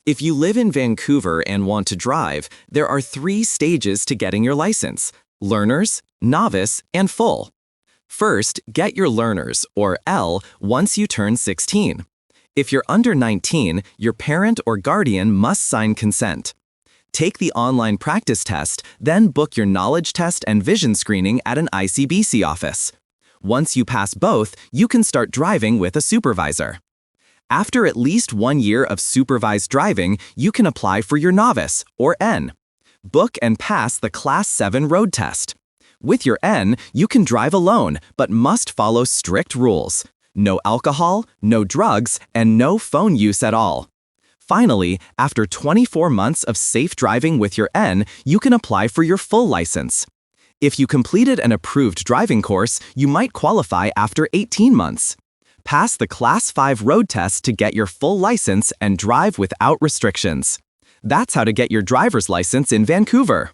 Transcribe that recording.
If you live in Vancouver and want to drive, there are 3 stages to getting your license: learners, novice, and full. First, get your learners, or L, once you turn 16. If you're under 19, your parent or guardian must sign consent. Take the online practice test, then book your knowledge test and vision screening at an ICBC office. Once you pass both, you can start driving with a supervisor. After at least 1 year of supervised driving, you can apply for your novice, or N. Book and pass the Class 7 road test. With your N, you can drive alone, but must follow strict rules. No alcohol, no drugs, and no phone use at all. Finally, after 24 months of safe driving with your N, you can apply for your full license. If you completed an approved driving course, you might qualify after 18 months. Pass the Class 5 road test to get your full license and drive without restrictions. That's how to get your driver's license in Vancouver.